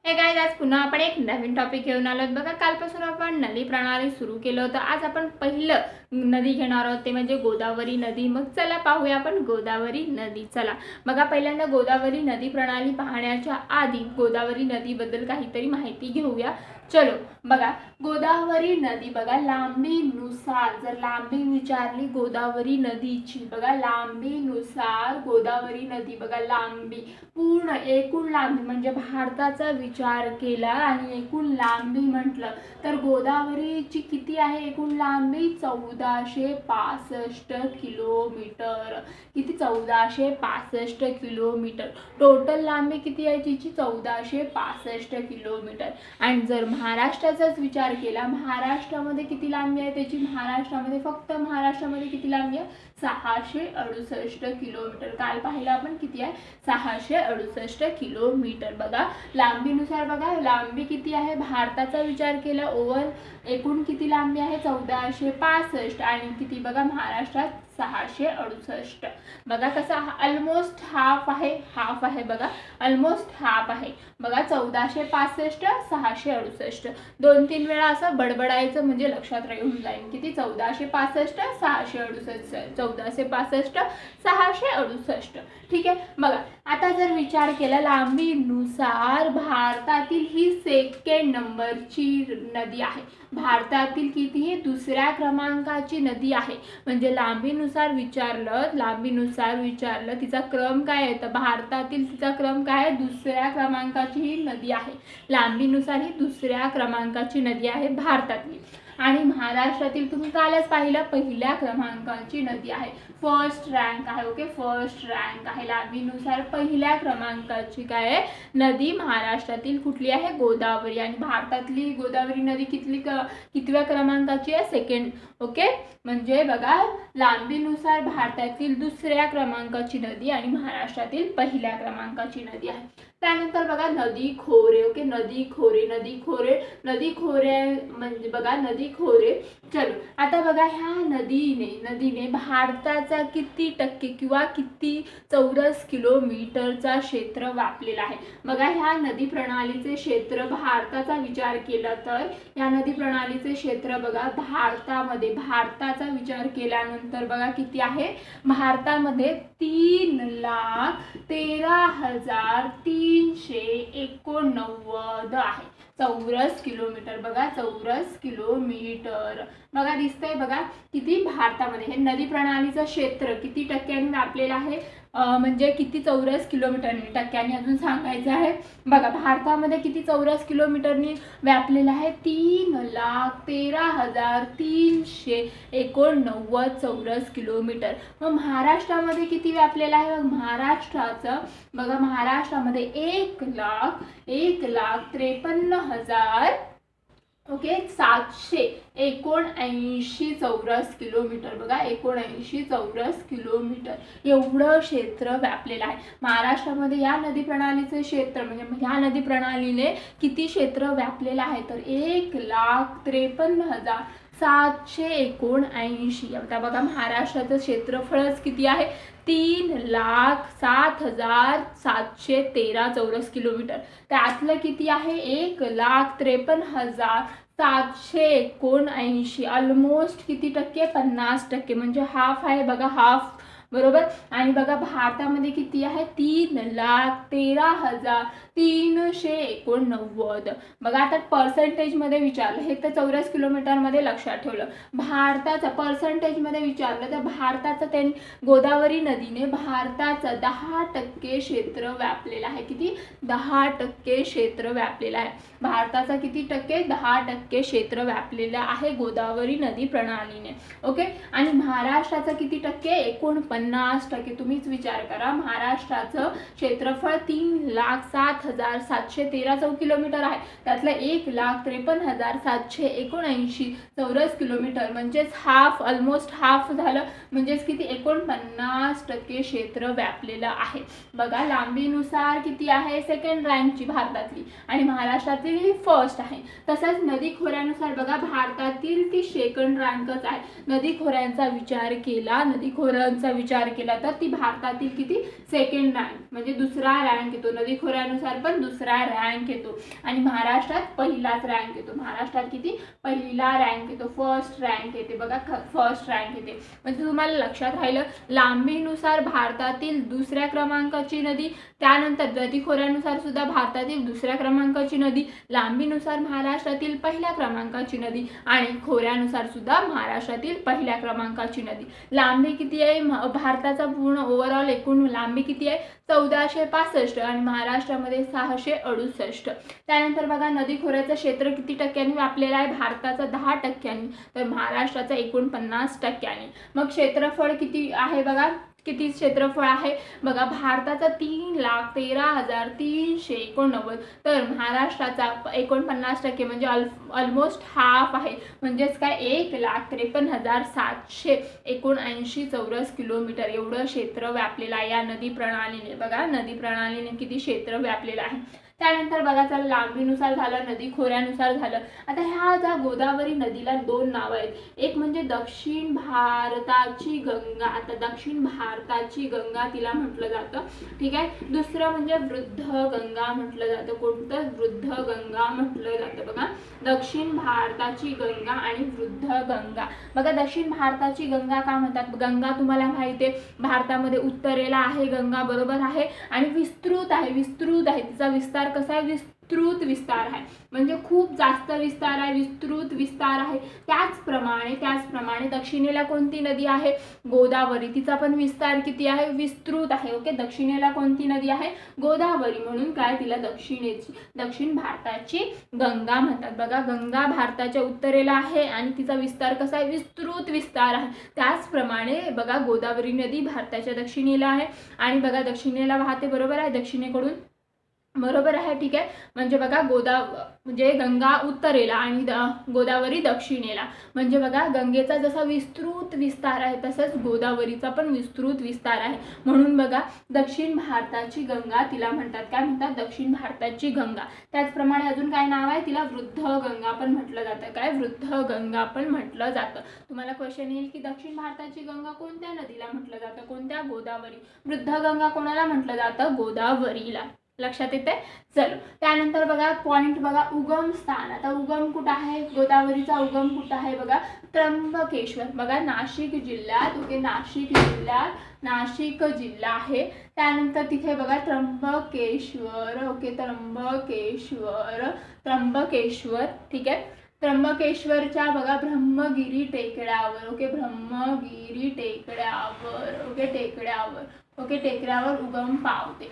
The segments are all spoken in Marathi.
हे गाईज, आज पुन्हा आपण एक नवीन टॉपिक घेऊन आलो बघा. कालपासून आपण नदी प्रणाली सुरू केलं होतं. आज आपण पहिलं नदी घेणार आहोत, ते म्हणजे गोदावरी नदी. मग चला पाहूया आपण गोदावरी नदी. चला बघा, पहिल्यांदा गोदावरी नदी प्रणाली पाहण्याच्या आधी गोदावरी नदीबद्दल काहीतरी माहिती घेऊया. चलो बघा, गोदावरी नदी बघा लांबीनुसार, जर लांबी विचारली गोदावरी नदीची, बघा लांबीनुसार गोदावरी नदी बघा लांबी पूर्ण एकूण लांबी म्हणजे भारताचा विचार केला आणि एकूण लांबी म्हटलं तर गोदावरीची किती आहे एकूण लांबी? 1465 किलोमीटर. किती? 1465 किलोमीटर. टोटल लांबी किती आहे तिची? 1465 किलोमीटर. आणि जर महाराष्ट्राचाच विचार केला, महाराष्ट्रामध्ये किती लांबी आहे त्याची? महाराष्ट्रामध्ये फक्त महाराष्ट्रामध्ये किती लांबी आहे? 668 किलोमीटर. काल पाहिलं आपण किती आहे? 668 किलोमीटर. बघा लांबीनुसार बघा लांबी किती आहे? भारताचा विचार केला ओव्हर एकूण किती लांबी आहे? 1465 आणि किती बघा महाराष्ट्रात 668. बघा कसा ऑलमोस्ट हाफ आहे बघा, ऑलमोस्ट हाफ आहे बघा. 1465 668 2-3 वेळा असं बडबडायचं म्हणजे लक्षात राहून जाईल. किती? 1465 668. 1465 668. ठीक आहे. बघा आता जर विचार केला लांबीनुसार भारतातील ही सेकंड नंबरची नदी आहे. भारतातील किती? ही दुसऱ्या क्रमांकाची नदी आहे. म्हणजे लांबीनुसार विचारलं तिचा क्रम काय आहे? तर भारतातील तिचा क्रम काय आहे? दुसऱ्या क्रमांकाची ही नदी आहे. लांबीनुसार ही दुसऱ्या क्रमांकाची नदी आहे भारतातली. आणि महाराष्ट्रातील तुम्ही कालच पाहिलं पहिल्या क्रमांकाची नदी आहे. फर्स्ट रँक आहे. ओके, फर्स्ट रँक आहे लांबीनुसार पहिल्या क्रमांकाची काय आहे नदी? महाराष्ट्रातील कुठली आहे? गोदावरी. आणि भारतातली गोदावरी नदी कितव्या क्रमांकाची आहे? सेकंड. ओके, म्हणजे बघा लांबीनुसार भारतातील दुसऱ्या क्रमांकाची नदी आणि महाराष्ट्रातील पहिल्या क्रमांकाची नदी आहे. त्यानंतर बघा नदी खोरे. ओके, नदी खोरे म्हणजे बघा नदी खोरे. चलो आता बघा ह्या नदीने भारताचा किती टक्के किंवा किती चौरस किलोमीटरचा क्षेत्र व्यापलेला आहे? बघा ह्या नदी प्रणालीचे क्षेत्र भारताचा विचार केला तर या नदी प्रणालीचे क्षेत्र बघा भारताचा विचार केल्यानंतर बघा किती आहे? भारतामध्ये 3,13,389 आहे चौरस किलोमीटर. बघा चौरस किलोमीटर बघा दिसतंय बघा किती भारतामध्ये हे नदी प्रणालीचं क्षेत्र किती टक्क्यांनी व्यापलेलं आहे? म्हणजे किती चौरस किलोमीटरनी टक्क्यांनी अजून सांगायचं आहे. बघा भारतामध्ये किती चौरस किलोमीटरनी व्यापलेलं आहे? 3,13,389 चौरस किलोमीटर. मग महाराष्ट्रामध्ये किती व्यापलेलं आहे? महाराष्ट्राचं बघा महाराष्ट्रामध्ये 1,53,000 ओके 779 चौरस किलोमीटर. बघा 79 चौरस किलोमीटर एवढं क्षेत्र व्यापलेलं आहे महाराष्ट्रामध्ये. या नदी प्रणालीचे क्षेत्र म्हणजे ह्या नदी प्रणालीने किती क्षेत्र व्यापलेलं आहे? तर 1,53,779. आता बघा महाराष्ट्राचं क्षेत्रफळच किती आहे? 3,07,713 चौरस किलोमीटर. त्यातलं किती आहे? 1,53,779. ऑलमोस्ट किती टक्के? 50%. म्हणजे हाफ आहे बघा, हाफ. बरोबर. आणि बघा भारतामध्ये किती आहे? 3,13,389. बघा आता पर्सेंटेजमध्ये विचारलं, हे तर चौरस किलोमीटरमध्ये लक्षात ठेवलं. भारताचा पर्सेंटेजमध्ये विचारलं तर भारताचं गोदावरी नदीने भारताचं 10% क्षेत्र व्यापलेलं आहे. किती? 10% क्षेत्र व्यापलेलं आहे. भारताचा किती टक्के? 10% क्षेत्र व्यापलेलं आहे गोदावरी नदी प्रणालीने. ओके, आणि महाराष्ट्राचं किती टक्के? 49%. तुम्हीच विचार करा, महाराष्ट्राचं क्षेत्रफळ 3,07,713 किलोमीटर आहे. त्यातलं 1,53,779 चौरस किलोमीटर म्हणजेच हाफ, ऑलमोस्ट हाफ झालं. म्हणजेच किती? 49% क्षेत्र व्यापलेलं आहे. बघा लांबीनुसार किती आहे? सेकंड रँकची भारतातली आणि महाराष्ट्रातील ही फर्स्ट आहे. तसंच नदी खोऱ्यानुसार बघा भारतातील ती सेकंड रँकच आहे. नदी खोऱ्यांचा विचार केला, नदी खोऱ्यांचा विचार केला तर ती भारतातील किती सेकंड रँक म्हणजे दुसरा रँक येतो, नदी खोऱ्यानुसार पण दुसरा रँक येतो आणि महाराष्ट्रात पहिलाच रँक येतो. महाराष्ट्रात किती पहिला रँक येतो, फर्स्ट रँक येते बघा, फर्स्ट रँक येते. म्हणजे तुम्हाला लक्षात राहिलं लांबीनुसार भारतातील दुसऱ्या क्रमांकाची नदी, त्यानंतर नदी खोऱ्यानुसार सुद्धा भारतातील दुसऱ्या क्रमांकाची नदी, लांबीनुसार महाराष्ट्रातील पहिल्या क्रमांकाची नदी आणि खोऱ्यानुसार सुद्धा महाराष्ट्रातील पहिल्या क्रमांकाची नदी. लांबी किती आहे भारताचा पूर्ण ओव्हरऑल एकूण लांबी किती आहे 1465 आणि महाराष्ट्रामध्ये 668. त्यानंतर बघा नदी खोऱ्याचं क्षेत्र किती टक्क्यांनी व्यापलेलं आहे भारताचा 10%, तर महाराष्ट्राचा 49%. मग क्षेत्रफळ किती आहे बघा, किती क्षेत्रफळ आहे बघा भारताचा 3,13,389, तर महाराष्ट्राचा 49% म्हणजे ऑलमोस्ट हाफ आहे, म्हणजेच काय 1,53,779 चौरस किलोमीटर एवढं क्षेत्र व्यापलेलं आहे या नदी प्रणालीने. बघा नदी प्रणालीने किती क्षेत्र व्यापलेलं आहे. त्यानंतर बघा चला लांबीनुसार झालं, नदी खोऱ्यानुसार झालं. आता ह्या ज्या गोदावरी नदीला 2 नावं आहेत, एक म्हणजे दक्षिण भारताची गंगा, आता दक्षिण भारताची गंगा तिला म्हटलं जातं, ठीक आहे. दुसरं म्हणजे वृद्ध गंगा म्हटलं जातं. कोणतं? वृद्ध गंगा म्हटलं जातं. बघा दक्षिण भारताची गंगा आणि वृद्ध गंगा. बघा दक्षिण भारताची गंगा का म्हणतात, गंगा तुम्हाला माहिती आहे भारतामध्ये उत्तरेला आहे गंगा, बरोबर आहे, आणि विस्तृत आहे, तिचा विस्तार कसा आहे, विस्तृत विस्तार आहे, म्हणजे खूप जास्त विस्तार आहे, विस्तृत विस्तार आहे. त्याचप्रमाणे दक्षिणेला कोणती नदी आहे, गोदावरी, तिचा पण विस्तार किती आहे, विस्तृत आहे. ओके, दक्षिणेला कोणती नदी आहे, गोदावरी, म्हणून काय तिला दक्षिण भारताची गंगा म्हणतात. बघा गंगा भारताच्या उत्तरेला आहे आणि तिचा विस्तार कसा आहे, विस्तृत विस्तार आहे. त्याचप्रमाणे बघा गोदावरी नदी भारताच्या दक्षिणेला आहे आणि बघा दक्षिणेला वाहते, बरोबर आहे, दक्षिणेकडून, बरोबर आहे, ठीक आहे. म्हणजे बघा म्हणजे गंगा उत्तरेला आणि गोदावरी दक्षिणेला, म्हणजे बघा गंगेचा जसा विस्तृत विस्तार आहे तसंच गोदावरीचा पण विस्तृत विस्तार आहे. म्हणून बघा दक्षिण भारताची गंगा तिला म्हणतात, काय म्हणतात, दक्षिण भारताची गंगा. त्याचप्रमाणे अजून काय नाव आहे तिला, वृद्ध गंगा पण म्हटलं जातं. काय, वृद्ध गंगा पण म्हटलं जातं. तुम्हाला क्वेश्चन येईल की दक्षिण भारताची गंगा कोणत्या नदीला म्हटलं जातं, कोणत्या, गोदावरी. वृद्ध गंगा कोणाला म्हटलं जातं, गोदावरीला. लक्षात येते. चलो त्यानंतर बघा पॉइंट बघा, उगम स्थान. आता उगम कुठं आहे, गोदावरीचा उगम कुठं आहे बघा, त्र्यंबकेश्वर. बघा नाशिक जिल्ह्यात. ओके, नाशिक जिल्हा आहे. त्यानंतर तिथे बघा त्र्यंबकेश्वर. ओके, त्र्यंबकेश्वर, ठीक आहे. त्र्यंबकेश्वरच्या बघा ब्रह्मगिरी टेकड्यावर. ओके, ब्रह्मगिरी टेकड्यावर. ओके, टेकड्यावर उगम पावते.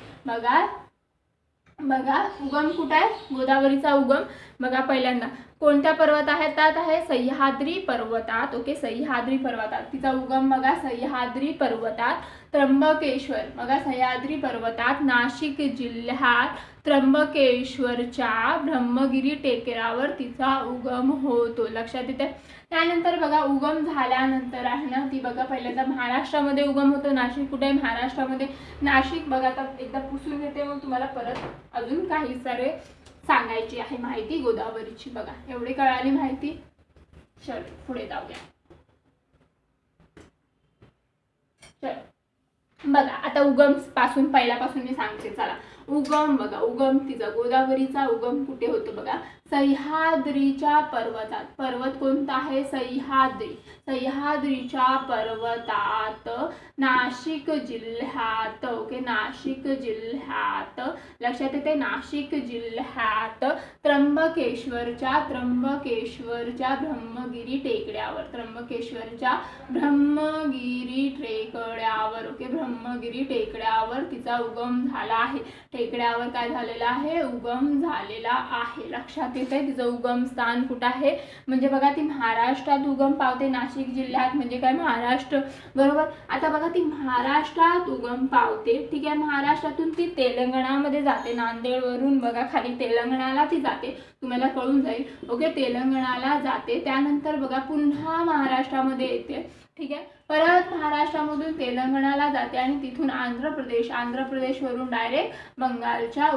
बघा उगम कुठं आहे, गोदावरीचा उगम बघा पहिल्यांदा कोणत्या पर्वतात आहे, सह्याद्री पर्वतात. ओके, सह्याद्री पर्वतात तिचा उगम बघा, सह्याद्री पर्वतात. त्र्यंबकेश्वर बघा सह्याद्री पर्वतात, नाशिक जिल्ह्यात त्र्यंबकेश्वरच्या ब्रह्मगिरी टेकड्यावर तिचा उगम होतो. लक्षात येते. त्यानंतर बघा उगम झाल्यानंतर आहे ना ती बघा पहिल्यांदा महाराष्ट्रामध्ये उगम होतो. नाशिक कुठे आहे, महाराष्ट्रामध्ये. नाशिक बघा आता एकदा पुसून घेते, मग तुम्हाला परत अजून काही सारे सांगायची आहे माहिती गोदावरीची. बघा एवढी कळाली माहिती. चल पुढे जाऊया. चल बघा आता उगम पासून पहिल्यापासून मी सांगते. चला उगम बघा, उगम तिचा गोदावरीचा उगम कुठे होतो बघा, सह्याद्रीच्या पर्वतात. पर्वत कोणता आहे, सह्याद्री. सह्याद्रीच्या पर्वतात नाशिक जिल्ह्यात. ओके, नाशिक जिल्ह्यात. लक्षात येते, नाशिक जिल्ह्यात त्र्यंबकेश्वरच्या ब्रह्मगिरी टेकड्यावर. त्र्यंबकेश्वरच्या ब्रह्मगिरी टेकड्यावर. ओके, ब्रह्मगिरी टेकड्यावर तिचा उगम झाला आहे. टेकड्यावर काय झालेला आहे, उगम झालेला आहे. लक्षात येते तिचं उगम स्थान कुठं आहे, म्हणजे बघा ती महाराष्ट्रात उगम पावते. नाशिक जिल्ह्यात म्हणजे काय, महाराष्ट्र, बरोबर. आता बघा ती महाराष्ट्रात उगम पावते, ठीक आहे. महाराष्ट्रातून ती तेलंगणामध्ये जाते. नांदेडवरून बघा खाली तेलंगणाला ती जाते, तुम्हाला कळून जाईल. ओके, तेलंगणाला जाते. त्यानंतर बघा पुन्हा महाराष्ट्रामध्ये येते, ठीक आहे. परत महाराष्ट्रामधून तेलंगणाला जाते आणि तिथून आंध्र प्रदेशवरून डायरेक्ट बंगालच्या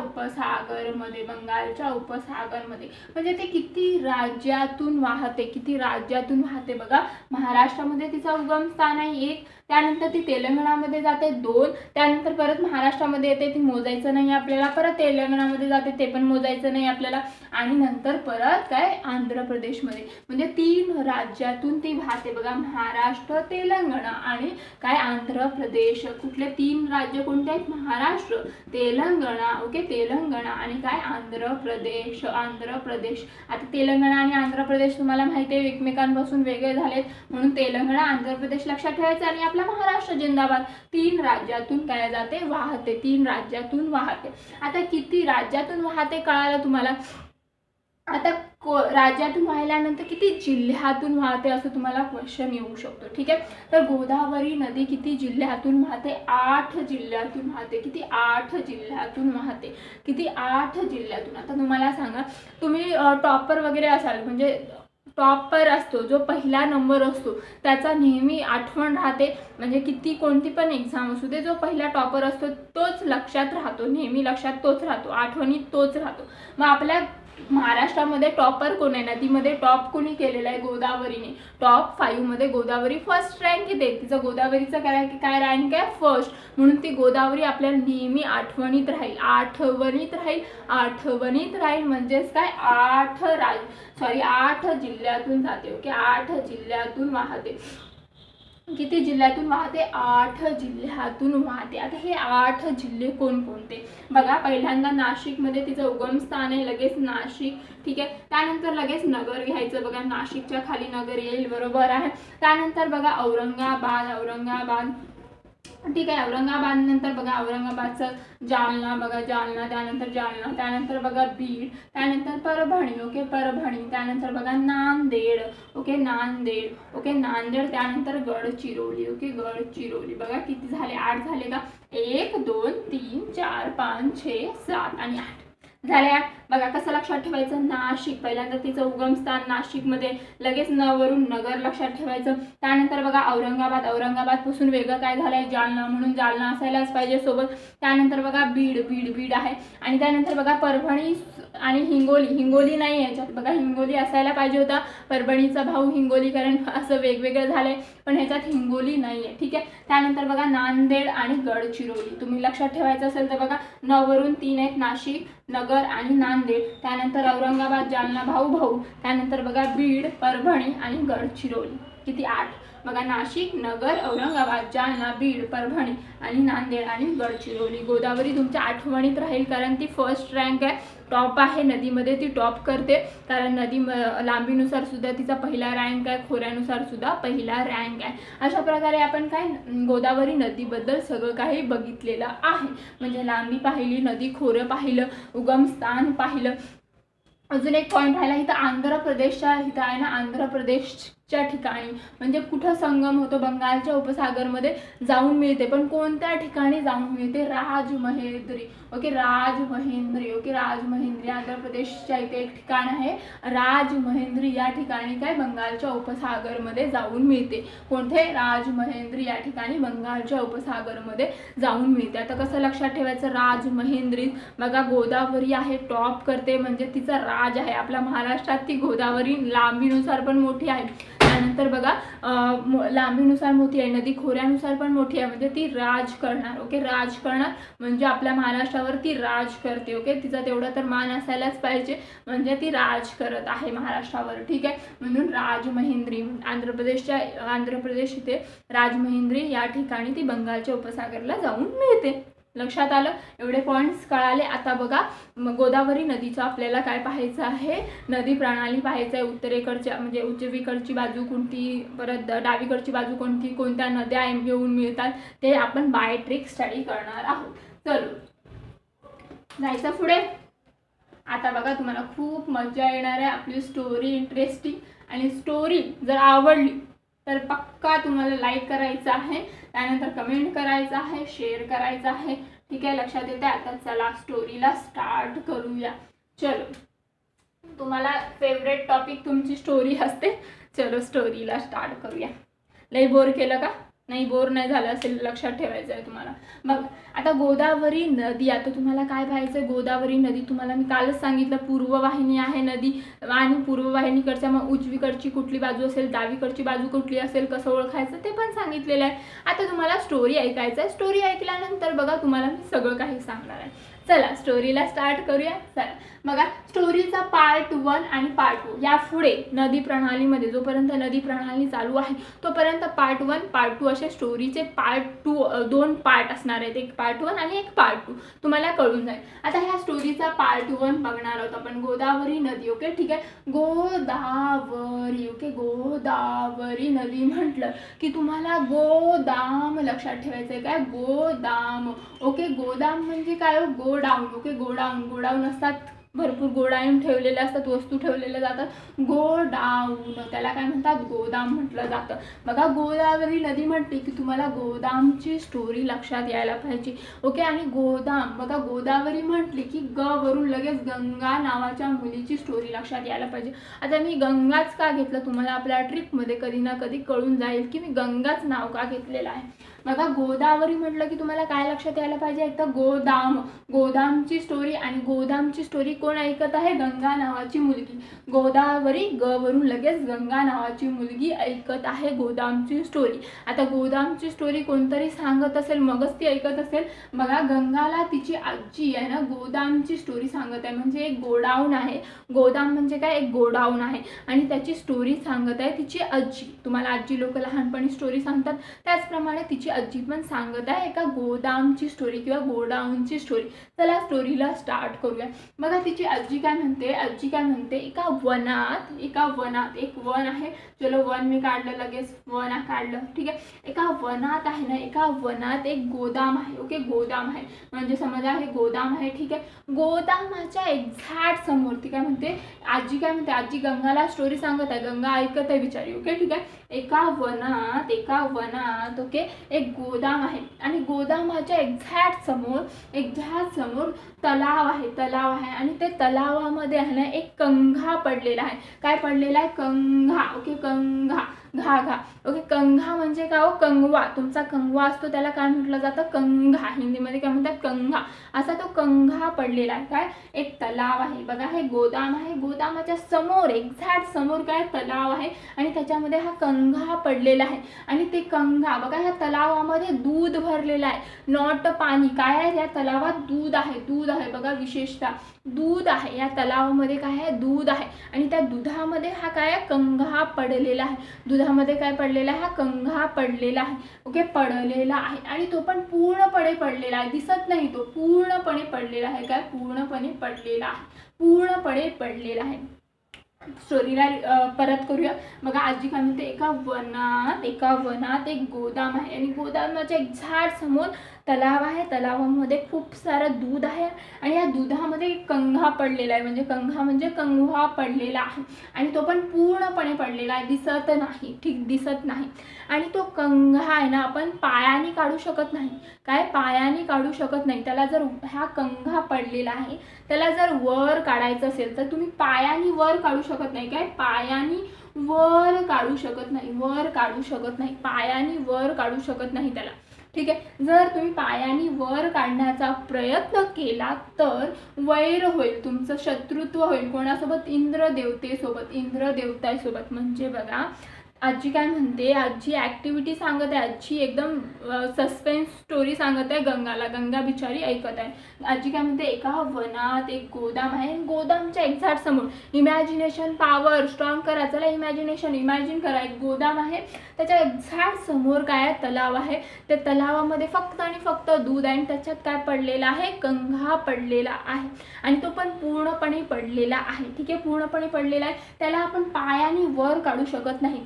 उपसागरमध्ये. म्हणजे ते किती राज्यातून वाहते बघा. महाराष्ट्रामध्ये तिचा उगम स्थान आहे एक, त्यानंतर ती तेलंगणामध्ये जाते 2, त्यानंतर परत महाराष्ट्रामध्ये येते, ती मोजायचं नाही आपल्याला, परत तेलंगणामध्ये जाते, ते पण मोजायचं नाही आपल्याला, आणि नंतर परत काय आंध्र प्रदेशमध्ये, म्हणजे 3 राज्यातून ती वाहते बघा, महाराष्ट्र, तेलंगणा आणि काय आंध्र प्रदेश. कुठले 3 राज्य कोणते आहेत? महाराष्ट्र, तेलंगणा, ओके, तेलंगणा आणि काय आंध्र प्रदेश. आंध्र प्रदेश, आता तेलंगणा आणि आंध्र प्रदेश तुम्हाला माहिती आहे एकमेकांपासून वेगळे झालेत, म्हणून तेलंगणा आंध्र प्रदेश लक्षात ठेवायचं, आणि आपला महाराष्ट्र जिंदाबाद. 3 राज्यातून काय जाते? वाहते, 3 राज्यातून वाहते. आता किती राज्यातून वाहते कळालं तुम्हाला. आता राज्यातून वाहिल्यानंतर किती जिल्ह्यातून वाहते असं तुम्हाला क्वेश्चन येऊ शकतो. ठीक आहे, तर गोदावरी नदी किती जिल्ह्यातून वाहते? 8 जिल्ह्यातून वाहते. किती? 8 जिल्ह्यातून वाहते. किती? 8 जिल्ह्यातून. आता तुम्हाला सांगा, तुम्ही टॉपर वगैरे असाल, म्हणजे टॉपर असतो जो पहिला नंबर असतो त्याचा नेहमी आठवण राहते, म्हणजे किती कोणती पण एक्झाम असू दे, जो पहिला टॉपर असतो तोच लक्षात राहतो, नेहमी लक्षात तोच राहतो, आठवणीत तोच राहतो. मग आपल्या महाराष्ट्रामध्ये टॉपर कोण आहे? नदीमध्ये टॉप कोणी केलेला आहे? गोदावरीने. टॉप 5 मध्ये गोदावरी फर्स्ट रँक येते, तिचं गोदावरीचं काय रँक आहे? फर्स्ट, म्हणून ती गोदावरी आपल्याला नेहमी आठवणीत राहील, आठवणीत राहील, आठवणीत राहील, म्हणजेच काय 8 जिल्ह्यातून जाते. ओके, 8 जिल्ह्यातून वाहते. किती जिल्ह्यातून वाहते? 8 जिल्ह्यातून वाहते. आता हे 8 जिल्हे कोणकोणते बघा. पहिल्यांदा नाशिकमध्ये तिचं उगमस्थान आहे, लगेच नाशिक. ठीक आहे, त्यानंतर लगेच नगर घ्यायचं बघा, नाशिकच्या खाली नगर येईल, बरोबर आहे. त्यानंतर बघा औरंगाबाद. ठीक आहे, औरंगाबाद नंतर बघा औरंगाबादचं जालना बघा, त्यानंतर बघा बीड, त्यानंतर परभणी. ओके, परभणी, त्यानंतर बघा नांदेड. ओके, नांदेड, त्यानंतर गडचिरोली. ओके, गडचिरोली. बघा किती झाले? 8 झाले का? 1 2 3 4 5 6 7 आणि 8 झाले. 8 बघा कसं लक्षात ठेवायचं? नाशिक, पहिल्यांदा तिचं उगमस्थान नाशिकमध्ये, लगेच वरून नगर लक्षात ठेवायचं. त्यानंतर बघा औरंगाबाद पासून वेगळं काय झालंय? जालना, म्हणून जालना असायलाच पाहिजे सोबत. त्यानंतर बघा बीड आहे, आणि त्यानंतर बघा परभणी आणि हिंगोली नाही याच्यात बघा, हिंगोली असायला पाहिजे होता, परभणीचा भाऊ हिंगोली, कारण असं वेगवेगळं झालंय, पण ह्याच्यात हिंगोली नाही आहे. ठीक आहे, त्यानंतर बघा नांदेड आणि गडचिरोली, तुम्ही लक्षात ठेवायचं असेल तर बघा 9 वरून 3 आहेत, नाशिक, नगर आणि नांदेड. त्यानंतर औरंगाबाद, जालना भाऊ, त्यानंतर बघा बीड, परभणी आणि गडचिरोली. किती? 8 बघा, नाशिक, नगर, औरंगाबाद, जालना, बीड, परभणी आणि नांदेड आणि गडचिरोली. गोदावरी तुमच्या आठवणीत राहील, कारण ती फर्स्ट रँक आहे, टॉप आहे नदीमध्ये, ती टॉप करते, कारण नदी लांबीनुसार सुद्धा तिचा पहिला रँक आहे, खोऱ्यानुसार सुद्धा पहिला रँक आहे. अशा प्रकारे आपण काय गोदावरी नदीबद्दल सगळं काही बघितलेलं आहे, म्हणजे लांबी पाहिली, नदी खोरं पाहिलं, उगमस्थान पाहिलं. अजून एक पॉईंट राहिला इथं, आंध्र प्रदेशच्या इथं आहे ना, आंध्र प्रदेशच्या ठिकाणी म्हणजे कुठं संगम होतो? बंगालच्या उपसागरमध्ये जाऊन मिळते, पण कोणत्या ठिकाणी जाऊन मिळते? राजमहेंद्री. ओके, राजमहेंद्री. ओके, राजमहेंद्री आंध्र प्रदेशच्या इथे एक ठिकाण आहे, राजमहेंद्री, या ठिकाणी काय बंगालच्या उपसागरमध्ये जाऊन मिळते. कोणते? राजमहेंद्री या ठिकाणी बंगालच्या उपसागरमध्ये जाऊन मिळते. आता कसं लक्षात ठेवायचं? राजमहेंद्री बघा, गोदावरी आहे, टॉप करते, म्हणजे तिचा राज आहे. आपल्या महाराष्ट्रात ती गोदावरी लांबीनुसार पण मोठी आहे, त्यानंतर बघा लांबीनुसार मोठी आहे, नदी खोऱ्यानुसार पण मोठी आहे, म्हणजे ती राज करणार. ओके, राज करणार म्हणजे आपल्या महाराष्ट्रावर ती राज करते. ओके, तिचा तेवढा तर मान असायलाच पाहिजे, म्हणजे ती राज करत आहे महाराष्ट्रावर. ठीक आहे, म्हणून राजमहेंद्री, आंध्र प्रदेश इथे राजमहेंद्री या ठिकाणी ती बंगालच्या उपसागरला जाऊन मिळते. लक्षात आलं? एवढे पॉईंट्स कळाले. आता बघा गोदावरी नदीचं आपल्याला काय पाहायचं आहे? नदी प्रणाली पाहायचं आहे. उत्तरेकडच्या म्हणजे उजवीकडची बाजू कोणती, परत डावीकडची बाजू कोणती, कोणत्या नद्या येऊन मिळतात, ते आपण बाय ट्रिक स्टडी करणार आहोत. चलो जायचं पुढे. आता बघा तुम्हाला खूप मजा येणार आहे, आपली स्टोरी इंटरेस्टिंग, आणि स्टोरी जर आवडली तर पक्का तुम्हाला लाईक करायचं आहे, त्यानंतर कमेंट करायचं आहे, शेअर करायचं आहे. ठीक आहे, लक्षात येते. आता चला स्टोरीला स्टार्ट करूया. चलो, तुम्हाला फेवरेट टॉपिक तुमची स्टोरी असते. चलो स्टोरीला स्टार्ट करूया. लई बोर केलं का? नाही, बोर नाही झालं असेल, लक्षात ठेवायचं आहे तुम्हाला. बघ आता गोदावरी नदी, आता तुम्हाला काय पाहायचं आहे, गोदावरी नदी तुम्हाला मी कालच सांगितलं पूर्व वाहिनी आहे नदी, आणि पूर्व वाहिनीकडच्या मग उजवीकडची कुठली बाजू असेल, डावीकडची बाजू कुठली असेल, कसं ओळखायचं ते पण सांगितलेलं आहे. आता तुम्हाला स्टोरी ऐकायचं आहे. स्टोरी ऐकल्यानंतर बघा तुम्हाला मी सगळं काही सांगणार आहे. चला स्टोरीला स्टार्ट करूया. चला बघा, स्टोरीचा पार्ट 1 आणि पार्ट 2 या पुढे नदी प्रणालीमध्ये जोपर्यंत नदी प्रणाली चालू आहे तोपर्यंत पार्ट 1 पार्ट 2 असे स्टोरीचे पार्ट 2 पार्ट असणार आहेत, एक पार्ट 1 आणि एक पार्ट 2 तुम्हाला कळून जाईल. आता ह्या स्टोरीचा पार्ट 1 बघणार आहोत आपण. गोदावरी नदी. ओके ठीक आहे, गोदावरी. ओके, गोदावरी नदी म्हटलं की तुम्हाला गोदाम लक्षात ठेवायचं आहे. काय? गोदाम. ओके, गोदाम म्हणजे काय? गोडाऊन. ओके, गोडाऊन असतात, भरपूर गोडाऊन ठेवलेले असतात, वस्तू ठेवलेल्या जातात. गोडाऊन त्याला काय म्हणतात? गोदाम म्हटलं जातं. बघा, गोदावरी नदी म्हटली की तुम्हाला गोदामची स्टोरी लक्षात यायला पाहिजे. ओके, आणि गोदाम बघा, गोदावरी म्हटली की ग वरून लगेच गंगा नावाच्या मुलीची स्टोरी लक्षात यायला पाहिजे. आता मी गंगाच का घेतलं तुम्हाला आपल्या ट्रिपमध्ये कधी ना कधी कळून जाईल की मी गंगाच नाव का घेतलेलं आहे. बघा, गोदावरी म्हटलं की तुम्हाला काय लक्षात यायला पाहिजे? एक तर गोदाम, गोदामची स्टोरी, आणि गोदामची स्टोरी कोण ऐकत आहे? गंगा नावाची मुलगी. गोदावरी ग वरून लगेच गंगा नावाची मुलगी ऐकत आहे गोदामची स्टोरी. आता गोदामची स्टोरी कोणतरी सांगत असेल मगच ती ऐकत असेल. बघा, गंगाला तिची आजी आहे ना गोदामची स्टोरी सांगत आहे, म्हणजे एक गोडाऊन आहे. गोदाम म्हणजे काय? एक गोडाऊन आहे, आणि त्याची स्टोरी सांगत आहे तिची आजी. तुम्हाला आजी लोक लहानपणी स्टोरी सांगतात, त्याचप्रमाणे तिची आजी पण सांगत आहे एका गोदामची स्टोरी किंवा गोडाऊनची स्टोरी. चला स्टोरीला स्टार्ट करूया. बघा, तिची आजी काय म्हणते? आजी काय म्हणते? एका वनात एक वन आहे. चलो, वन मी काढलं, लगेच वन काढलं. ठीक आहे, एका वनात आहे ना, एका वनात एक गोदाम आहे. ओके, गोदाम आहे म्हणजे समजा हे गोदाम आहे. ठीक आहे, गोदामाच्या एक्झॅक्ट समोर ती काय म्हणते? आजी काय म्हणते? आजी गंगाला स्टोरी सांगत आहे, गंगा ऐकत आहे बिचारी. ओके ठीक आहे, एका वनात ओके एक गोदाम आहे, आणि गोदामाच्या एक्झॅक्ट समोर तलाव आहे, आणि ते तलावामध्ये आहे ना एक कंघा पडलेला आहे. काय पडलेला आहे? कंघा. ओके, कंघा. घा ओके, कंघा म्हणजे काय हो? कंगवा. तुमचा कंगवा असतो त्याला काय म्हटलं जातं? कंघा. हिंदीमध्ये काय म्हणतात? कंघा. असा तो कंघा पडलेला आहे. काय? एक तलाव आहे. बघा, हे गोदाम आहे, गोदामाच्या समोर एक्झॅक्ट समोर काय? तलाव आहे, आणि त्याच्यामध्ये हा कंघा पडलेला आहे. आणि ते कंघा बघा, ह्या तलावामध्ये दूध भरलेलं आहे, नॉट पाणी. काय आहे? या तलावात दूध आहे बघा, विशेषतः दूध आहे. या तलावामध्ये काय आहे? दूध आहे, आणि त्या दुधामध्ये हा काय? कंघा पडलेला आहे. दुधामध्ये काय पडलेला आहे? हा कंघा पडलेला आहे. ओके, पडलेला आहे, आणि तो पण पूर्णपणे पडलेला आहे, दिसत नाही, तो पूर्णपणे पडलेला आहे. काय? पूर्णपणे पडलेला आहे. स्टोरीला परत करूया. बघा, आजी काय म्हणते? एका वनात एक गोदाम आहे, आणि गोदामाच्या एक्झॅक्ट समोर तलाव आहे. तलावामध्ये खूप सारं दूध आहे, आणि या दुधामध्ये कंघा पडलेला आहे, म्हणजे कंघा म्हणजे कंगवा पडलेला आहे, आणि तो पण पूर्णपणे पडलेला आहे, दिसत नाही. ठीक, दिसत नाही. आणि तो कंघा आहे ना आपण पायाने काढू शकत नाही. काय? पायाने काढू शकत नाही. त्याला जर हा कंघा पडलेला आहे, त्याला जर वर काढायचं असेल तर तुम्ही पायाने वर काढू शकत नाही. काय? पायाने वर काढू शकत नाही, पायाने वर काढू शकत नाही त्याला. ठीक आहे, जर तुम्ही पायाने वर काढण्याचा प्रयत्न केला तर वैर होईल, तुमचं शत्रुत्व होईल. कोणासोबत? इंद्रदेवतेसोबत. म्हणजे बघा, आजी काय म्हणते? आजी ॲक्टिव्हिटी सांगत आहे, आजी एकदम सस्पेन्स स्टोरी सांगत आहे गंगाला. गंगा बिचारी ऐकत आहे. आजी काय म्हणते? एका वनात एक गोदाम आहे, गोदामच्या एक्झॅक्ट समोर इमॅजिनेशन पॉवर स्ट्रॉंग करा. चला, इमॅजिन करा. एक गोदाम आहे, त्याच्या एक्झॅक्ट समोर काय आहे? तलाव आहे. त्या तलावामध्ये फक्त आणि फक्त दूध आहे, आणि त्याच्यात काय पडलेला आहे? कंघा पडलेला आहे, आणि तो पण पूर्णपणे पडलेला आहे. ठीक आहे, पूर्णपणे पडलेला आहे. त्याला आपण पायाने वर काढू शकत नाही.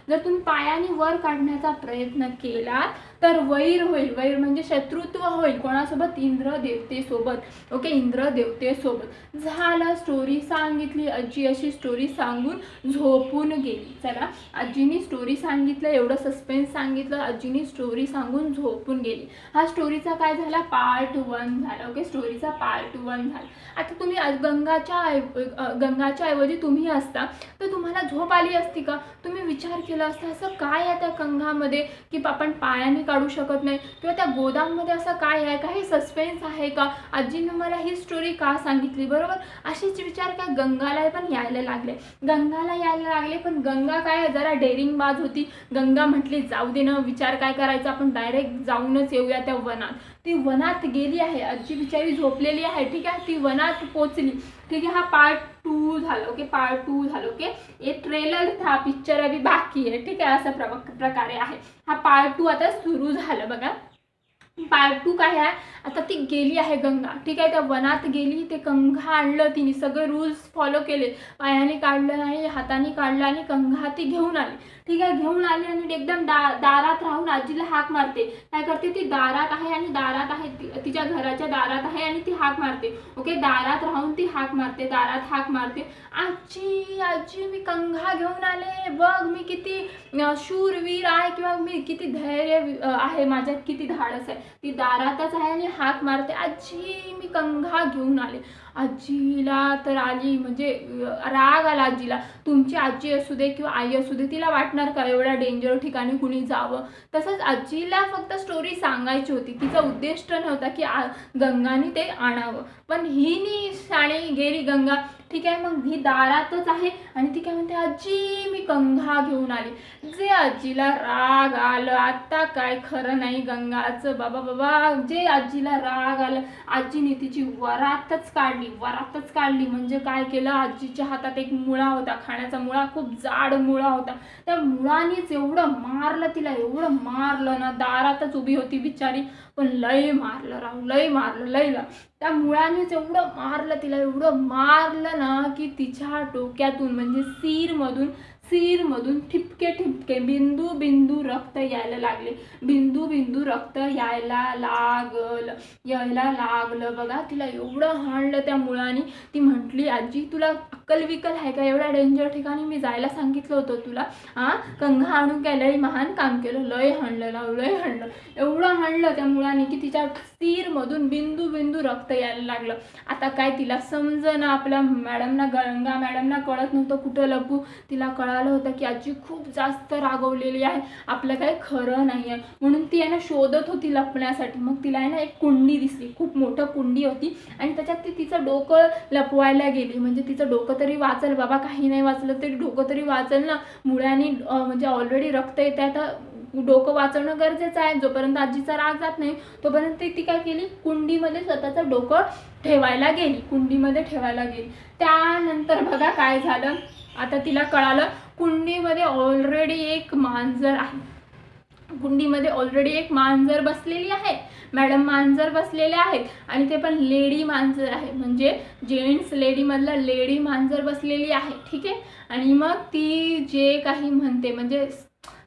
जर तुम्ही पायाने वर काढण्याचा प्रयत्न केलात तर वैर होईल, वैर म्हणजे शत्रुत्व होईल कोणासोबत, इंद्र देवतेसोबत. ओके, इंद्र देवतेसोबत. झालं, स्टोरी सांगितली, आजी अशी स्टोरी सांगून झोपून गेली. चला, आजीनी स्टोरी सांगितलं, एवढं सस्पेन्स सांगितलं, आजीनी स्टोरी सांगून झोपून गेली. हा स्टोरीचा काय झाला, पार्ट 1 झाला. ओके, स्टोरीचा पार्ट 1 झाला. आता तुम्ही गंगाच्या ऐवजी तुम्ही असता तर तुम्हाला झोप आली असती का? तुम्ही विचार केला असता असं काय आहे त्या कंघामध्ये की आपण पायाने काढू शकत नाही, किंवा त्या गोदाममध्ये असं काय आहे, काही सस्पेन्स आहे का, आजीने मला ही स्टोरी का सांगितली, बरोबर? असेच विचार काय गंगाला पण यायला लागले. पण गंगा काय जरा डेअरिंगबाज होती. गंगा म्हटली जाऊ दे ना, विचार काय करायचा, आपण डायरेक्ट जाऊनच येऊया त्या वनात. ती वनात गेली आहे, आजी बिचारी झोपलेली आहे, ठीक आहे, ती वनात पोचली. ठीक है, हा पार्ट 2 झालं. ओके, पार्ट 2 झालं. ओके, ये ट्रेलर था, पिक्चर अभी बाकी आहे. ठीक आहे, अशा प्रकारे आहे. हा पार्ट 2 आता सुरू झालं बघा. पार्ट 2 काय आहे, आता ती गेली आहे गंगा, ठीक आहे, त्या वनात गेली, ते कंघा आणलं तिने, सगळे रूल्स फॉलो केले, पायाने काढलं नाही, हाताने काढलं आणि कंघा ती घेऊन आली. ठीक आहे, घेऊन आली आणि एकदम दारात राहून आजीला हाक मारते. काय करते, ती दारात आहे आणि दारात आहे, तिच्या घराच्या दारात आहे आणि ती हाक मारते. ओके, दारात राहून ती हाक मारते, दारात हाक मारते, आजी आजी मी कंघा घेऊन आले, बघ मी किती शूरवीर आहे, किंवा मी किती धैर्य आहे, माझ्यात किती धाडस आहे. ती दारातच आहे आणि हाक मारते, आजी मी कंघा घेऊन आले. आजीला तर आली म्हणजे राग आला आजीला. तुमची आजी असू दे किंवा आई असू दे, तिला वाटणार का एवढ्या डेंजर ठिकाणी कुणी जावं? तसंच आजीला फक्त स्टोरी सांगायची होती, तिचा उद्देश नव्हता की गंगाने ते आणावं. पण ही शाणी गेली गंगा. ठीक आहे, मग ही दारातच आहे आणि ती काय म्हणते, आजी मी कंघा घेऊन आली. जे आजीला राग आलं, आता काय खरं नाही गंगाचं, बाबा जे आजीला राग आलं, आजीने तिची वरातच काढली. म्हणजे काय केलं, आजीच्या हातात एक मुळा होता, खाण्याचा मुळा, खूप जाड मुळा होता. त्या मुळानेच एवढं मारलं तिला, एवढं मारलं ना, दारातच उभी होती बिचारी, पण लय मारलं. त्या मुळानेच एवढं मारलं तिला, एवढं मारलं ना की तिच्या डोक्यातून म्हणजे सिरमधून ठिपके बिंदू रक्त यायला लागले. बिंदू रक्त यायला लागलं बघा. तिला एवढं हाणलं त्या मुळाने. ती म्हटली, आजी तुला अक्कल विकल आहे का, एवढ्या डेंजर ठिकाणी मी जायला सांगितलं होतं तुला, कंघा आणून काय लय महान काम केलं, लय हाणलं, एवढं हाणलं त्या मुळाने की तिच्या सिरमधून बिंदू रक्त यायला लागलं. आता काय तिला समजना, आपल्या गंगा मॅडमना कळत नव्हतं कुठं लपू. तिला कळालं होतं की आजी खूप जास्त रागवलेली आहे, आपलं काही खरं नाही आहे, म्हणून ती आहे ना शोधत होती लपण्यासाठी. मग तिला आहे ना एक कुंडी दिसली, खूप मोठं कुंडी होती, आणि त्याच्यात ती तिचं डोकं लपवायला गेली. म्हणजे तिचं डोकं तरी वाचल बाबा, काही नाही वाचलं तरी डोकं तरी वाचल ना, मुळ्याने म्हणजे ऑलरेडी रक्त येत आहे, तर डोकं वाचवणं गरजेचं आहे. जोपर्यंत आजीचा राग जात नाही तोपर्यंत ती काय केली, कुंडीमध्ये स्वतःचं डोकं ठेवायला गेली. त्यानंतर बघा काय झालं, आता तिला कळालं कुंडीमध्ये ऑलरेडी एक मांजर बसलेली आहे. मॅडम मांजर बसलेले आहेत आणि ते पण लेडी मांजर आहे, म्हणजे जेंट्स लेडी मधला लेडी मांजर बसलेली आहे. ठीक आहे, आणि मग ती जे काही म्हणते, म्हणजे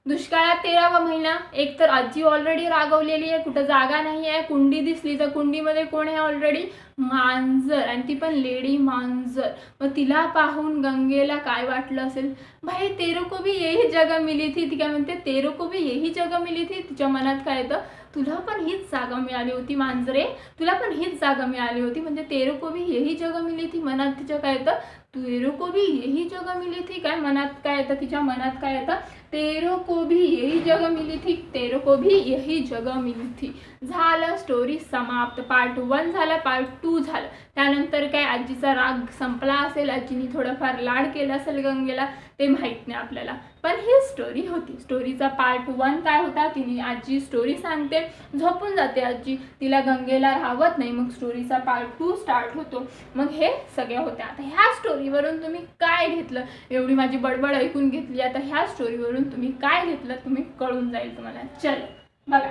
दुष्काळात 13वा महिना, एक तर आजी ऑलरेडी रागवलेली आहे, कुठं जागा नाही आहे, कुंडी दिसली तर कुंडीमध्ये कोण आहे, ऑलरेडी मांजर, आणि ती पण लेडी मांजर. मग तिला पाहून गंगेला काय वाटलं असेल, भाई तेरे को भी यही जगह मिली थी. ती काय म्हणते, तेरे को भी यही जगह मिली थी. तिच्या मनात काय येतं, तुला पण हीच जागा मिळाली होती मांजरे, तुला पण हीच जागा मिळाली होती, म्हणजे तेरे को भी यही जगह मिली थी. मनात तिच्या काय येतं, तेरे को भी यही जगह मिली थी. काय मनात काय येतं, तिच्या मनात काय येतं, तेरे को भी यही जगह मिली थी, तेरे को भी यही जगह मिली थी. झालं, स्टोरी समाप्त. पार्ट 1 झाला, पार्ट 2 झालं. त्यानंतर काय आजीचा राग संपला असेल, आजीने थोडंफार लाड केलं असेल गंगेला, ते माहीत नाही आपल्याला, पण ही स्टोरी होती. स्टोरीचा पार्ट 1 काय होता, तिने आजी स्टोरी सांगते, झोपून जाते आजी, तिला गंगेला राहवत नाही. मग स्टोरीचा पार्ट 2 स्टार्ट होतो. मग हे सगळे होते. आता ह्या स्टोरीवरून तुम्ही काय घेतलं, एवढी माझी बडबड ऐकून घेतली, आता ह्या स्टोरीवरून तुम्ही काय घेतलं तुम्ही कळून जाईल तुम्हाला. चल बघा,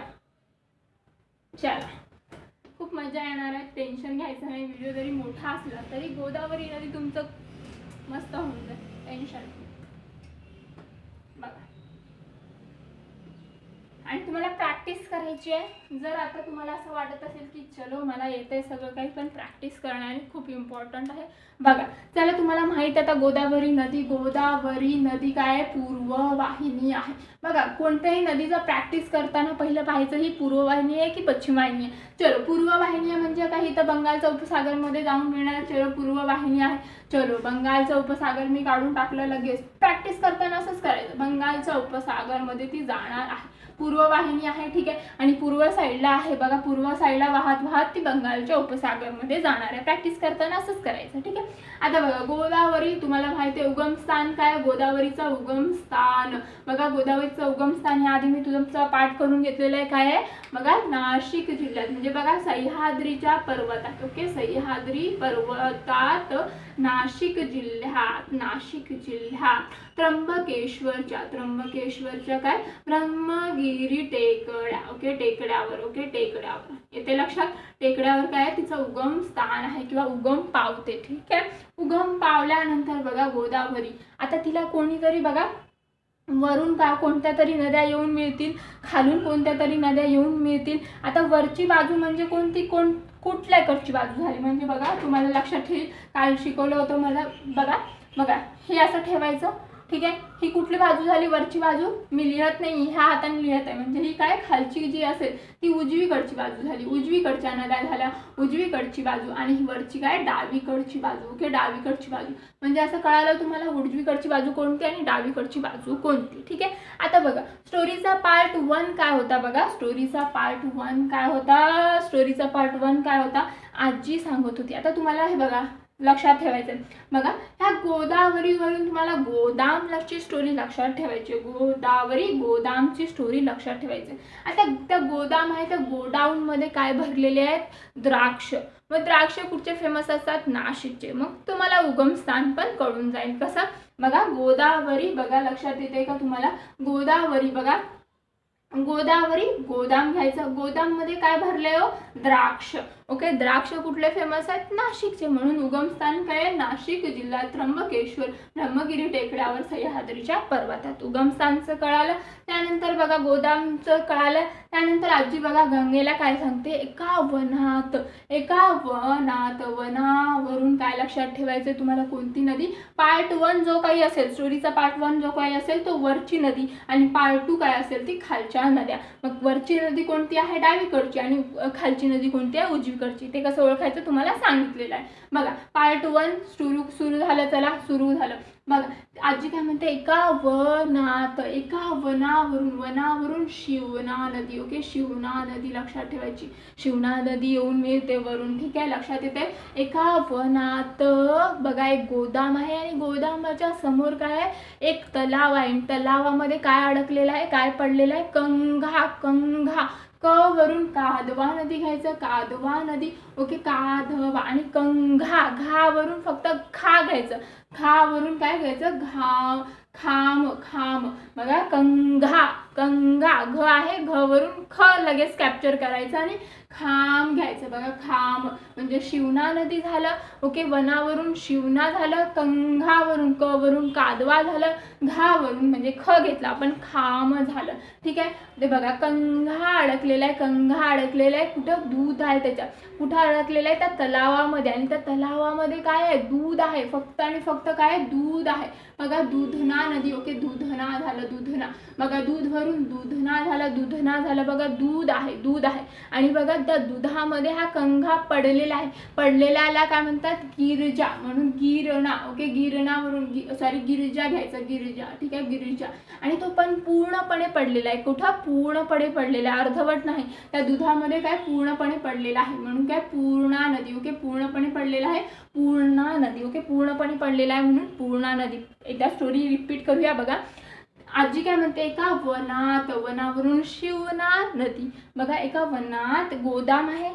चला, खूप मजा येणार आहे, टेन्शन घ्यायचं नाही. व्हिडिओ जरी मोठा असला तरी गोदावरी नदी तुमचं मस्त होऊन जाईल, टेन्शन. बघा, आणि तुम्हाला प्रॅक्टिस करायची आहे. जर आता तुम्हाला असं वाटत असेल की चलो मला येतंय सगळं काही, पण प्रॅक्टिस करणं खूप इम्पॉर्टंट आहे. बघा चला, तुम्हाला माहीत आहे आता गोदावरी नदी काय आहे, पूर्व वाहिनी आहे. बघा कोणत्याही नदीचं प्रॅक्टिस करताना पहिलं पाहायचं ही पूर्व वाहिनी आहे की पश्चिम वाहिनी आहे. चलो पूर्व वाहिनी आहे म्हणजे काही तर बंगालच्या उपसागरमध्ये जाऊन मिळणार. चलो पूर्व वाहिनी आहे. चलो बंगालचा उपसागर मी काढून टाकलं लगेच. प्रॅक्टिस करताना असंच करायचं, बंगालच्या उपसागरमध्ये ती जाणार आहे, पूर्व वाहिनी आहे. ठीक आहे, आणि पूर्व साईडला आहे बघा, पूर्व साईडला वाहत वाहत ती बंगालच्या उपसागरमध्ये जाणार आहे. प्रॅक्टिस करताना असंच करायचं. ठीक आहे, आता बघा गोदावरी तुम्हाला माहिती आहे उगम स्थान काय, गोदावरीचा उगम स्थान. बघा गोदावरीचं उगम स्थान हे आधी मी तुमचा पाठ करून घेतलेलं आहे. काय आहे बघा, नाशिक जिल्ह्यात, म्हणजे बघा सह्याद्रीच्या पर्वतात. ओके, सह्याद्री पर्वतात नाशिक जिल्ह्यात त्र्यंबकेश्वरच्या काय, ब्रह्मगिरी टेकड्या. ओके, टेकड्यावर. ओके, टेकड्यावर येते लक्षात. टेकड्यावर काय तिचं उगम स्थान आहे किंवा उगम पावते. ठीक आहे, उगम पावल्यानंतर बघा गोदावरी, आता तिला कोणीतरी बघा वरून का कोणत्या तरी नद्या येऊन मिळतील, खालून कोणत्या तरी नद्या येऊन मिळतील. आता वरची बाजू म्हणजे कोणती, कुठल्या कडची बाजू झाली म्हणजे बघा तुम्हाला लक्षात ठेवी, काल शिकवलं होतं मला. बघा हे असं ठेवायचं. ठीक आहे, ही कुठली बाजू झाली, वरची बाजू. मी लिहत नाही, ह्या हाताने लिहत आहे, म्हणजे ही काय खालची जी असेल ती उजवीकडची बाजू झाली. उजवीकडच्या नद्या झाल्या उजवीकडची बाजू, आणि ही वरची काय डावीकडची बाजू. ओके, डावीकडची बाजू म्हणजे असं कळालं तुम्हाला उजवीकडची बाजू कोणती आणि डावीकडची बाजू कोणती. ठीक आहे, आता बघा स्टोरीचा पार्ट 1 काय होता. बघा स्टोरीचा पार्ट 1 काय होता, आजी सांगत होती. आता तुम्हाला हे बघा लक्षात ठेवायचं. बघा ह्या गोदावरीवरून तुम्हाला गोदामची स्टोरी लक्षात ठेवायची. गोदामची स्टोरी लक्षात ठेवायची. आता त्या गोदाम आहे, त्या गोडाऊनमध्ये काय भरलेले आहेत, द्राक्ष. मग द्राक्ष कुठचे फेमस असतात, नाशिकचे. मग तुम्हाला उगम स्थान पण कळून जाईल कसं. बघा गोदावरी, बघा लक्षात येते का तुम्हाला, गोदावरी. बघा गोदावरी, गोदाम घ्यायचं. गोदाम मध्ये काय भरले हो, द्राक्ष. ओके, द्राक्ष कुठले फेमस आहेत, नाशिकचे. म्हणून उगम स्थान काय आहे, नाशिक जिल्हा, त्र्यंबकेश्वर, ब्रह्मगिरी टेकड्यावर सह्याद्रीच्या पर्वतात. उगम स्थानचं कळालं. त्यानंतर बघा गोदामचं कळालं. त्यानंतर आजी बघा गंगेला काय सांगते, एका वनावरून काय लक्षात ठेवायचं तुम्हाला, कोणती नदी. पार्ट 1 जो काही असेल, स्टोरीचा पार्ट 1 जो काही असेल तो वरची नदी, आणि पार्ट 2 काय असेल ती खालच्या नद्या. मग वरची नदी कोणती आहे, डावीकडची, आणि खालची नदी कोणती आहे, उजवीकडची. ते कसं ओळखायचं तुम्हाला सांगितलेलं आहे. बघा पार्ट 1 सुरू झालं. चला सुरू झालं. बघा आजी काय म्हणते, एका वनावरून शिवना नदी. ओके, शिवना नदी लक्षात ठेवायची. शिवना नदी येऊन मिळते वरून. ठीक आहे, लक्षात येते. एका वनात बघा एक गोदाम आहे, आणि गोदामाच्या समोर काय आहे, एक तलाव आहे. तलावामध्ये काय अडकलेलं आहे, काय पडलेलं आहे, कंघा. क वरून कादवा नदी घ्यायचं, कादवा नदी. ओके, कादवा, आणि कंघा, घा वरून फक्त खा घ्यायचं. खा वरून काय घ्यायचं, खाम. बघा कंघा, घ आहे, घ वरून ख लगेच कॅप्चर करायचं आणि खाम घ्यायचं. बघा खाम म्हणजे शिवना नदी झालं. ओके, वनावरून शिवना झालं, कंघावरून क वरून कादवा झालं, घावरून म्हणजे ख घेतला आपण, खाम झालं. ठीक आहे, ते बघा कंघा अडकलेला आहे. कुठं, दूध आहे त्याच्यात. कुठं अडकलेलं आहे, त्या तलावामध्ये. आणि त्या तलावामध्ये काय आहे, दूध आहे. फक्त आणि फक्त काय, दूध आहे. बघा दूधना नदी. ओके, दूधना झालं, दूधना. बघा दूध वरून दूधना झालं. बघा दूध आहे. आणि बघा त्या दुधामध्ये हा कंघा पडलेला आहे. पडलेल्याला काय म्हणतात, गिरजा. म्हणून गिरणा. ओके, गिरणावरून गिरजा घ्यायचा, गिरजा. ठीक आहे, गिरजा. आणि तो पण पूर्णपणे पडलेला आहे. कुठं, पूर्णपणे पडलेला आहे, अर्धवट नाही. त्या दुधामध्ये काय पूर्णपणे पडलेला आहे, म्हणून काय पूर्णा नदी. ओके, पूर्णपणे पडलेला आहे, पूर्णा नदी. ओके, पूर्णपणे पडलेला आहे म्हणून पूर्णा नदी. एकदा स्टोरी रिपीट करूया. बघा आजी काय म्हणते, एका वनावरून शिवना नदी. बघा एका वनात गोदाम आहे.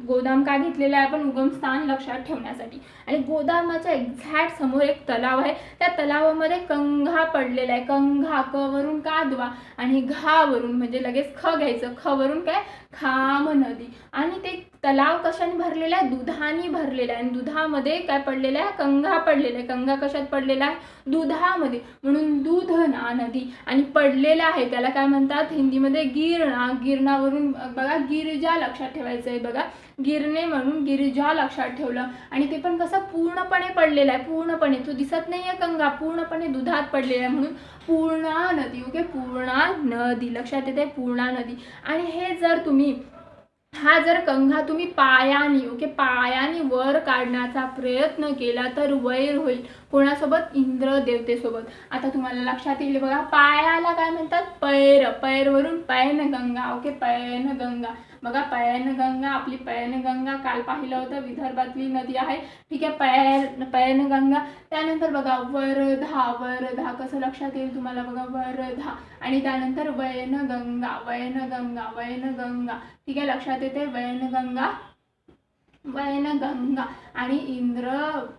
गोदाम का घेतलेला आहे आपण, उगम स्थान लक्षात ठेवण्यासाठी. आणि गोदामाच्या एक्झॅक्ट समोर एक तलाव आहे. त्या तलावामध्ये कंघा पडलेला आहे. कंघा, क वरून कादवा, आणि घा वरून म्हणजे लगेच ख घ्यायचं. ख वरून काय, खाम नदी. आणि ते तलाव कशाने भरलेला आहे, दुधाने भरलेला आहे. आणि दुधामध्ये काय पडलेलं आहे, गंगा पडलेला आहे. गंगा कशात पडलेला आहे, दुधामध्ये, म्हणून दूधना नदी. आणि पडलेला आहे त्याला काय म्हणतात हिंदीमध्ये, गिरणा. गिरणावरून बघा गिरिजा लक्षात ठेवायचं आहे बघा, गिरणे म्हणून गिरिजा लक्षात ठेवलं. आणि ते पण कसं पूर्णपणे पडलेलं आहे, पूर्णपणे तो दिसत नाहीये गंगा, पूर्णपणे दुधात पडलेला आहे म्हणून पूर्णा नदी. ओके, पूर्णा नदी लक्षात येते, पूर्णा नदी. आणि हे जर तुम्ही हा जर गंगा तुम्ही पायाने ओके पायाने वर काढण्याचा प्रयत्न केला तर वैर होईल. कोणासोबत, इंद्र देवतेसोबत. आता तुम्हाला लक्षात येईल बघा, पायाला काय म्हणतात, पैर. पैरवरून पैनगंगा. ओके, पैनगंगा बघा, पैनगंगा. आपली पैनगंगा काल पाहिलं होतं, विदर्भातली नदी आहे. ठीक आहे, पैनगंगा. त्यानंतर बघा वर्धा. वर्धा कसं लक्षात येईल तुम्हाला बघा, वर्धा. आणि त्यानंतर वैनगंगा. वैनगंगा. वैनगंगा. ठीक आहे, लक्षात येते, वैनगंगा. वैनगंगा. आणि इंद्र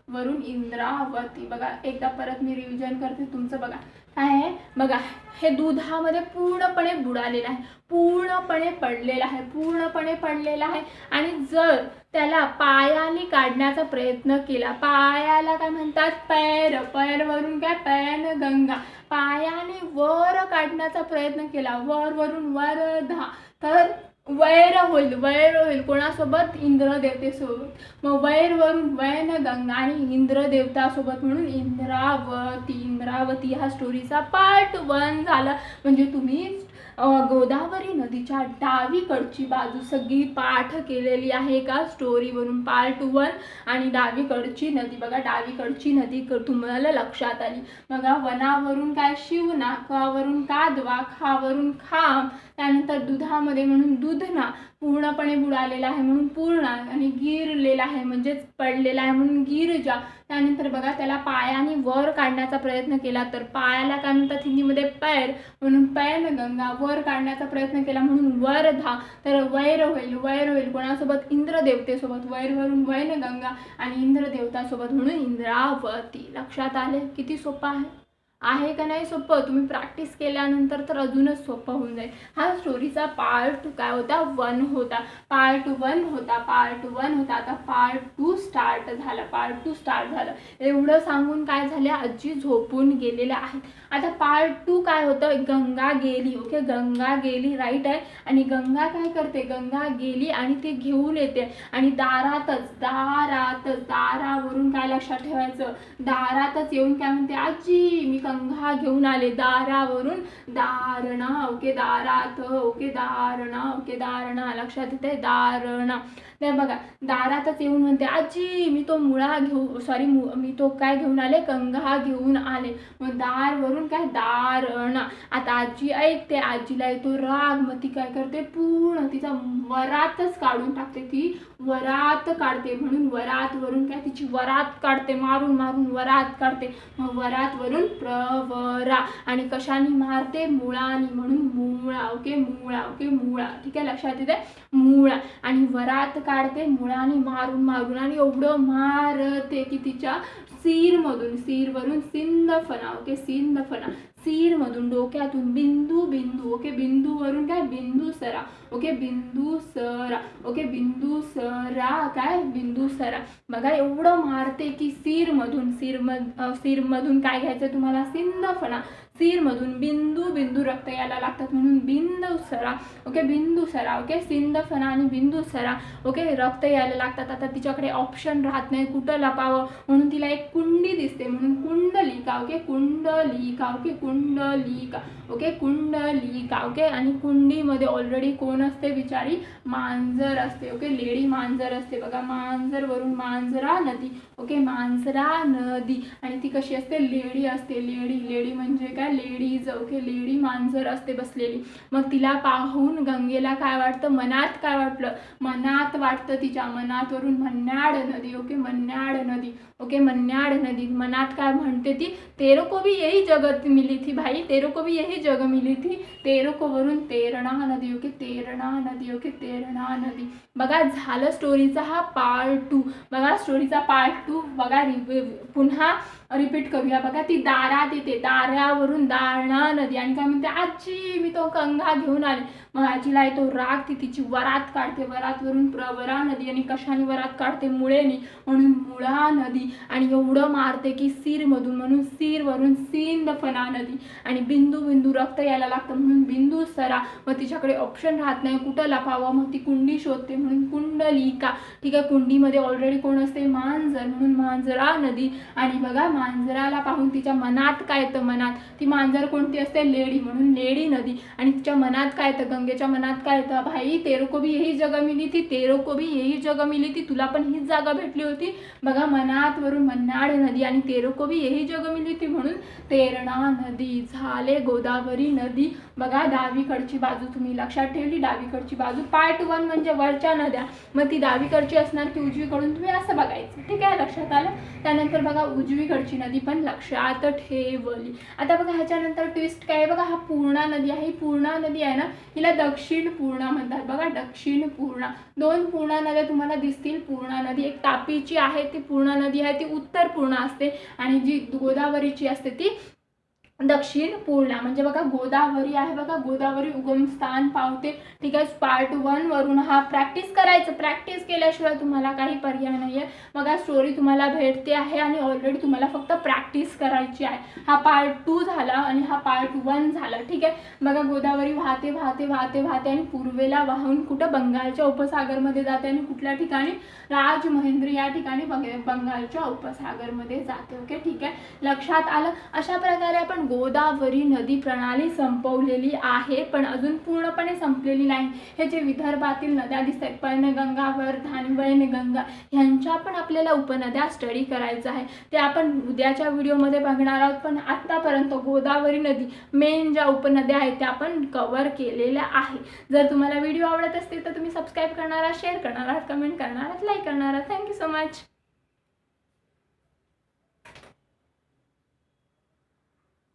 वरून इंद्रावती. बघा एकदा परत मी रिव्हिजन करते तुमचं. बघा काय आहे बघा, हे दुधामध्ये पूर्णपणे बुडालेलं आहे, पूर्णपणे पडलेलं आहे, पूर्णपणे पडलेलं आहे. आणि जर त्याला पायाने काढण्याचा प्रयत्न केला, पायाला काय म्हणतात, पैर. पैरवरून काय, पैनगंगा. पायाने वर काढण्याचा प्रयत्न केला, वर वरून वर्धा, तर वैर होईल. वैर होईल कोणासोबत, इंद्र देवतेसोबत. मग वैर वरून वैनगंगा आणि इंद्र देवतासोबत म्हणून इंद्रावती. इंद्रावती हा स्टोरीचा पार्ट 1 झाला. म्हणजे तुम्ही गोदावरी नदीच्या डावीकडची बाजू सगळी पाठ केलेली आहे का स्टोरीवरून, पार्ट 1. आणि डावीकडची नदी बघा, डावीकडची नदी तुम्हाला लक्षात आली बघा. वनावरून काय, शिवना. कावरून कादवा. खावरून खाम. त्यानंतर दुधामध्ये म्हणून दूधना. पूर्णपणे बुडालेला आहे म्हणून पूर्णा. आणि गिरलेला आहे म्हणजेच पडलेला आहे म्हणून गिरजा. त्यानंतर बघा, त्याला पायाने वर काढण्याचा प्रयत्न केला तर पायाला काय म्हणतात हिंदीमध्ये, पैर, म्हणून पैनगंगा. वर काढण्याचा प्रयत्न केला म्हणून वर्धा, तर वैर होईल. वैर होईल कोणासोबत, इंद्र देवतेसोबत. वैरवरून वैनगंगा आणि इंद्र देवतासोबत म्हणून इंद्रावती. लक्षात आले, किती सोपं आहे का नाही सोपं. तुम्ही प्रॅक्टिस केल्यानंतर तर अजूनच सोपं होऊन जाईल. हा स्टोरीचा पार्ट काय होता, 1 होता. पार्ट 1 होता, पार्ट 1 होता. आता पार्ट 2 स्टार्ट झाला, पार्ट 2 स्टार्ट झालं. एवढं सांगून काय झाले, आजी झोपून गेलेल्या आहेत. आता पार्ट 2 काय होतं, गंगा गेली. ओके, गंगा गेली, राईट आहे. आणि गंगा काय करते, गंगा गेली आणि ते घेऊन येते. आणि दारातच, दारातच, दारावरून काय लक्षात ठेवायचं, दारातच येऊन काय म्हणते, आजी मी गंगा घेऊन आले. दारावरून दारणा. ओके, दारात. ओके, दारणा. ओके, दारणा. लक्षात येते, दारणा. नाही बघा, दारातच येऊन म्हणते, आजी मी तो मुळा मी तो काय घेऊन आले, गंगा घेऊन आले. मग दारवरून काय, दारणा. आता आजी ऐकते, आजीला येतो राग. मग ती काय करते, पूर्ण तिचा वरातच काढून टाकते. ती वरात काढते म्हणून वरात वरून काय, तिची वरात काढते, मारून मारून वरात काढते. मग वरात वरून प्रवरा. आणि कशाने मारते, मुळानी, म्हणून मुळा. ओके, मुळा. ओके, मुळा. ठीक आहे, लक्षात येते, मुळा. आणि वरात काढते मुळाने मारून मारून. आणि एवढं मारते की तिच्या सीरमधून, सीरवरून सिंदफणा. ओके, सिंदफणा. सीरमधून, डोक्यातून बिंदू. बिंदू. ओके, बिंदूवरून काय, बिंदुसरा. ओके, बिंदुसरा. ओके, बिंदुसरा. काय, बिंदुसरा. बघा एवढं मारते की सीरमधून, सीरमधून काय घ्यायचं तुम्हाला, सिंदफणा. सीरमधून बिंदू. बिंदू रक्त यायला लागतात म्हणून बिंदुसरा. ओके, बिंदुसरा. ओके, सिंदफणा आणि बिंदुसरा. ओके, रक्त यायला लागतात. आता तिच्याकडे ऑप्शन राहत नाही कुठं लपावं, म्हणून तिला एक कुंडी दिसते म्हणून Kundalika. Okay, Kundalika. Okay, Kundalika. Okay, Kundalika. Okay, आणि कुंडीमध्ये ऑलरेडी कोण असते, बिचारी मांजर असते. ओके, लेडी मांजर असते बघा. मांजर वरून मांजरा नदी. ओके, मांजरा नदी. आणि ती कशी असते, लेडी असते. लेडी. लेडी म्हणजे काय, लेडीज. ओके, लेडी मांजर असते बसलेली. मग तिला पाहून गंगेला काय वाटतं, मनात काय वाटलं, मनात वाटतं तिच्या, मनातवरून मन्याड नदी. ओके, मन्याड नदी. ओके, मन्याड नदी. मनात काय म्हणते ती, तेरे को भी यही जगत मिली थी भाई, तेरे को भी यही जग मिली थी. तेरे को वरून तेरणा नदी. ओके, तेरणा नदी. ओके, तेरणा नदी. बघा झालं स्टोरीचा हा पार्ट 2. बघा स्टोरीचा पार्ट 2 बघा, पुन्हा रिपीट करूया बघा. ती दारात येते, दारावरून दारणा नदी आणि काय म्हणते, आजी मी तो कंघा घेऊन आले. मग आजीला येतो राग, ती तिची वरात काढते, वरातवरून प्रवरा नदी आणि कशाने वरात काढते, मुळेने, म्हणून मुळा नदी. आणि एवढं मारते की सिरमधून, म्हणून सिरवरून सिंदफणा नदी. आणि बिंदू बिंदू रक्त यायला लागतं म्हणून बिंदू सरा. मग तिच्याकडे ऑप्शन राहत नाही कुठं लपावं, मग ती कुंडी शोधते म्हणून कुंडलिका. ठीक आहे, कुंडीमध्ये ऑलरेडी कोण असते, मांजर, म्हणून मांजरा नदी. आणि बघा मांजराला पाहून तिच्या मनात काय येतं, मनात ती मांजर कोणती असते, लेडी, म्हणून लेडी नदी. आणि तिच्या मनात काय येतं, गंगेच्या मनात काय येतं, भाई तेरे को भी यही जगह मिली थी, तेरे को भी यही जगह मिली थी, तुला पण हीच जागा भेटली होती. बघा मनात वरून मन्नाड नदी आणि तेरे को भी यही जगह मिली थी म्हणून तेरणा नदी. झाले गोदावरी नदी. बघा डावीकडची बाजू तुम्ही लक्षात ठेवली, डावीकडची बाजू पार्ट 1 म्हणजे वरच्या नद्या, मग ती डावीकडची असणार की उजवीकडून, तुम्ही असं बघायचं. ठीक आहे, लक्षात आलं. त्यानंतर बघा उजवीकडची नदी पण लक्षात ठेवली. आता बघा ह्याच्यानंतर ट्विस्ट काय आहे बघा, हा पूर्णा नदी आहे. ही पूर्णा नदी आहे ना, हिला दक्षिण पूर्णा म्हणतात. बघा दक्षिण पूर्णा, 2 पूर्णा नद्या तुम्हाला दिसतील. पूर्णा नदी एक तापीची आहे, ती पूर्णा नदी आहे, ती उत्तर पूर्णा असते. आणि जी गोदावरीची असते ती दक्षिण पूर्णा. म्हणजे बघा गोदावरी आहे, बघा गोदावरी उगमस्थान पावते. ठीक आहे, पार्ट 1 वरून हा प्रॅक्टिस करायचं, प्रॅक्टिस केल्याशिवाय तुम्हाला काही पर्याय नाही आहे. बघा स्टोरी तुम्हाला भेटते आहे आणि ऑलरेडी तुम्हाला फक्त प्रॅक्टिस करायची आहे. हा पार्ट 2 झाला आणि हा पार्ट 1 झाला. ठीक आहे, बघा गोदावरी वाहते वाहते वाहते वाहते आणि पूर्वेला वाहून कुठं, बंगालच्या उपसागरमध्ये जाते आणि कुठल्या ठिकाणी, राजमहेंद्र या ठिकाणी बंगालच्या उपसागरमध्ये जाते. ओके, ठीक आहे, लक्षात आलं. अशा प्रकारे आपण गोदावरी नदी प्रणाली संपवलेली आहे, पण अजून पूर्णपणे संपलेली नाही. हे जे विदर्भातील नद्या दिसत आहेत, पैनगंगा, वर्धा, वैनगंगा, ह्यांच्या पण आपल्याला उपनद्या स्टडी करायचं आहे. ते आपण उद्याच्या व्हिडिओमध्ये बघणार आहोत. पण आतापर्यंत गोदावरी नदी मेन ज्या उपनद्या आहेत त्या आपण कव्हर केलेल्या आहे. जर तुम्हाला व्हिडिओ आवडत असतील तर तुम्ही सबस्क्राईब करणार आहात, शेअर करणार आहात, कमेंट करणार आहात, लाईक करणार आहात. Thank you so much.